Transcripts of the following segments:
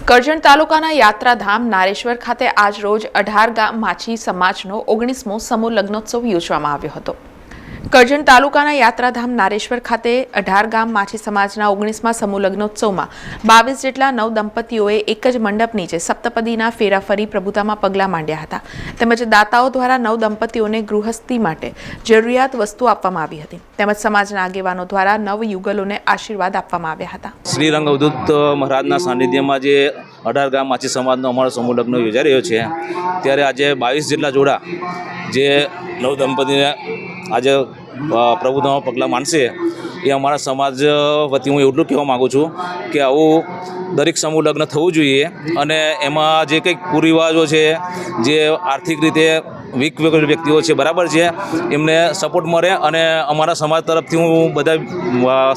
કરજણ તાલુકાના યાત્રાધામ નારેશ્વર ખાતે આજ રોજ 18 ગામ માછી સમાજનો 19મો સમૂહ લગ્નોત્સવ યોજવામાં આવ્યો હતો। કરજણ તાલુકાના યાત્રાધામ નારેશ્વર ખાતે 18 ગામ માછી સમાજના 19મા સમૂહ લગ્નોત્સવમાં 22 જેટલા નવ દંપતીઓએ એક જ મંડપ નીચે સપ્તપદીના ફેરા ફરી પ્રભુતામાં પગલાં માંડ્યા હતા। તેમજ દાતાઓ દ્વારા નવ દંપતીઓને ગૃહસ્થી માટે જરૂરિયાત વસ્તુ આપવામાં આવી હતી। તેમજ સમાજના આગેવાનો દ્વારા નવ યુગલોને આશીર્વાદ આપવામાં આવ્યા હતા। શ્રી રંગ અવધૂત મહારાજના સાનિધ્યમાં જે 18 ગામ માછી સમાજનો અમારો સમૂહ લગ્ન યોજાઈ રહ્યો છે, ત્યારે આજે 22 જેટલા જોડા જે નવ દંપતીને આજે પ્રભુતામાં પગલાં માંડશે, એ અમારા સમાજ વતી હું એટલું કહેવા માગું છું કે આવું દરેક સમૂહ લગ્ન થવું જોઈએ અને એમાં જે કંઈક કુરિવાજો છે, જે આર્થિક રીતે વીક વ્યક્તિઓ છે, બરાબર છે, એમને સપોર્ટ મળે અને અમારા સમાજ તરફથી હું બધા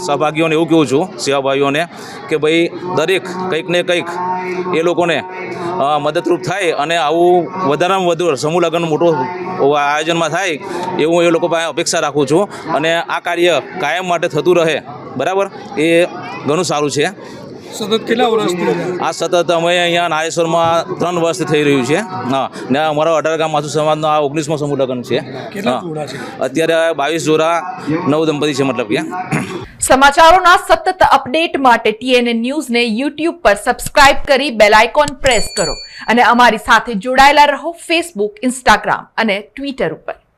સહભાગીઓને એવું કહું છું, સેવાભાઈઓને, કે ભાઈ દરેક કંઈક ને કંઈક એ લોકોને મદદરૂપ થાય અને આવું વધારેમાં વધુ સમૂહ લગ્ન મોટું આયોજનમાં થાય એવું એ લોકો પાસે અપેક્ષા રાખું છું અને આ કાર્ય કાયમ માટે થતું રહે, બરાબર, એ ઘણું સારું છે। સતત કેટલા વર્ષથી આ સતત અમે અહીંયા નારેશ્વરમાં 3 વર્ષથી થઈ રહ્યું છે। હા, ને અમારો 18 ગામ માછી સમાજનો આ 19મો સમૂહ લગ્ન છે। કેટલા જોડા છે? અત્યારે 22 જોડા નવ દંપતી છે, મતલબ કે સમાચારોના સતત અપડેટ માટે TNN ન્યૂઝને YouTube પર સબસ્ક્રાઇબ કરી બેલ આઇકોન પ્રેસ કરો અને અમારી સાથે જોડાયેલા રહો Facebook, Instagram અને Twitter ઉપર।